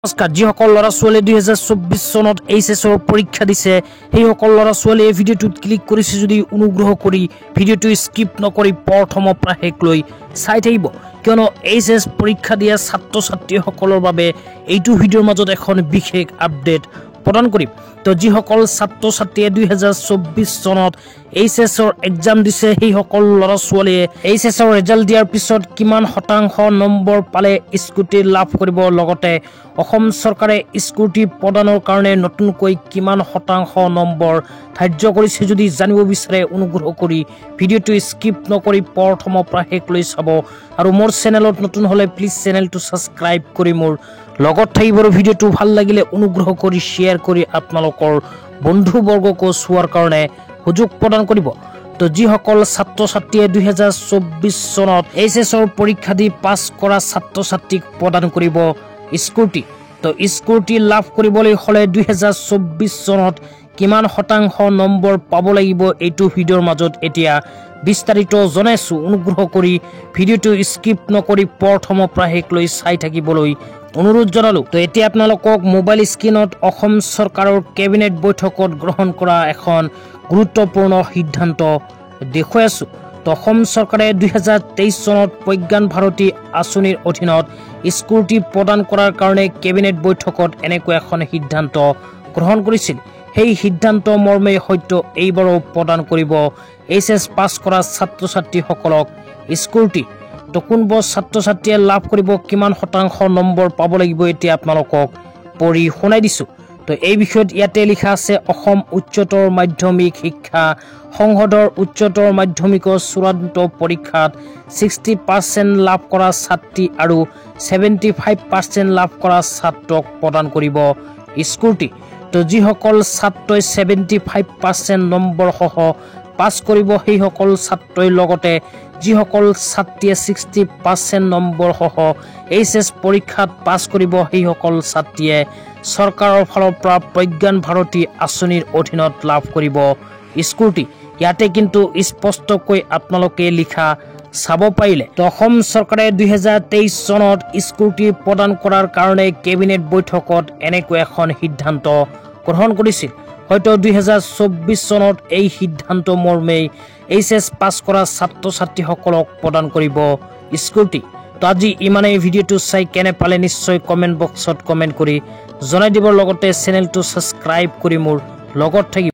নমস্কাৰ যিসকল ল'ৰা ছোৱালী 2024 চনত এইচএছৰ পৰীক্ষা দিছে সেই সকল ল'ৰা ছোৱালীয়ে ভিডিঅ'টোত ক্লিক কৰিছে যদি অনুগ্ৰহ কৰি ভিডিঅ'টো স্কিপ নকৰি প্ৰথমৰ পৰা শেষলৈ চাই থাকিব কিয়নো এইচএছ পৰীক্ষা দিয়া ছাত্ৰ ছাত্ৰীসকলৰ বাবে এইটো ভিডিঅ'ৰ মাজত এখন বিশেষ আপডেট প্ৰদান কৰিম তো যিসকল ছাত্ৰ ছাত্ৰীয়ে 2024 চনত এইচএছৰ এক্সাম দিছে সেই সকল ল'ৰা ছোৱালীয়ে এইচএছৰ ৰিজাল্ট দিয়াৰ পিছত কিমান শতাংশ নম্বৰ পালে স্কুটি লাভ কৰিব লগতে অসম চৰকাৰে স্কুটি প্ৰদানৰ কাৰণে নতুনকৈ কিমান শতাংশ নম্বৰ ধাৰ্য কৰিছে যদি জানিব বিচাৰে অনুগ্ৰহ কৰি ভিডিঅ'টো স্কিপ নকৰি প্ৰথমৰ পৰা শেষলৈ চাব আৰু মোৰ চেনেলত নতুন হলে প্লিজ চেনেলটো সাবস্ক্ৰাইব কৰি মোৰ লগত থাকিব ভিডিঅ'টো ভাল লাগিলে অনুগ্ৰহ কৰি শেয়াৰ কৰি আপোনালোকৰ বন্ধুবৰ্গক চোৱাৰ কাৰণে সুযোগ প্ৰদান কৰিব তো যিসকল ছাত্ৰ ছাত্ৰীয়ে 2024 চনত এইচএছৰ পৰীক্ষা দি পাছ কৰা ছাত্ৰ ছাত্ৰীক প্ৰদান কৰিব স্কুটি তো স্কুটি লাভ কৰিবলৈ হলে 2024 চনত কিমান শতাংশ নম্বৰ পাব লাগিব এইটো ভিডিঅ'ৰ মাজত এতিয়া বিস্তাৰিত জনাইছো অনুগ্ৰহ কৰি ভিডিঅ'টো স্কিপ নকৰি প্ৰথমৰ পৰা শেষলৈ চাই থাকিবলৈ অনুৰোধ জনালো তো এতিয়া আপোনালোকক মোবাইল স্ক্ৰীনত অসম চৰকাৰৰ কেবিনেট বৈঠকত গ্ৰহণ কৰা এখন গুৰুত্বপূৰ্ণ সিদ্ধান্ত দেখুৱাই আছো তো অসম চৰকাৰে 2023 চনত প্ৰজ্ঞান ভাৰতী আঁচনিৰ অধীনত স্কুটি প্ৰদান কৰাৰ কাৰণে কেবিনেট বৈঠকত এনেকৈ এখন সিদ্ধান্ত গ্ৰহণ কৰিছিল সেই সিদ্ধান্ত মৰ্মে হয়তো এইবাৰো প্ৰদান কৰিব এইচএছ পাছ কৰা ছাত্ৰ ছাত্ৰীসকলক স্কুটি তো কোনবোৰ ছাত্ৰ ছাত্ৰীয়ে লাভ কৰিব কিমান শতাংশ নম্বৰ পাব লাগিব এতিয়া আপোনালোকক পঢ়ি শুনাই দিছো তো এই বিষয়ত ইয়াতে লিখা আছে অসম উচ্চতৰ মাধ্যমিক শিক্ষা সংসদৰ উচ্চতৰ মাধ্যমিকৰ চূড়ান্ত পৰীক্ষাত 60% লাভ কৰা ছাত্ৰী আৰু 75% লাভ কৰা ছাত্ৰক প্ৰদান কৰিব স্কুটি তো যিসকল ছাত্ৰই 75% নম্বৰ সহ পাছ কৰিব সেই সকল ছাত্ৰই লগতে যিসকল ছাত্ৰীয়ে 60% নম্বৰ সহ এইচএছ পৰীক্ষাত পাছ কৰিব সেই সকল ছাত্ৰীয়ে চৰকাৰৰ ফালৰ পৰা প্ৰজ্ঞান ভাৰতী আঁচনিৰ অধীনত লাভ কৰিব স্কুটি ইয়াতে কিন্তু স্পষ্টকৈ আপোনালোকে লিখা চাব পাৰিলে তো অসম চৰকাৰে 2023 চনত স্কুটি প্ৰদান কৰাৰ কাৰণে কেবিনেট বৈঠকত এনেকৈ এখন সিদ্ধান্ত গ্ৰহণ কৰিছিল হয়তো 2024 চনত এই সিদ্ধান্ত মৰ্মে এইচএছ পাছ কৰা ছাত্ৰ ছাত্ৰীসকলক প্ৰদান কৰিব স্কুটি তো আজি ইমানেই ভিডিঅ'টো চাই কেনে পালে নিশ্চয় কমেন্ট বক্সত কমেন্ট কৰি জনাই দিবৰ লগতে চেনেলটো সাবস্ক্ৰাইব কৰি মোৰ লগত থাকিব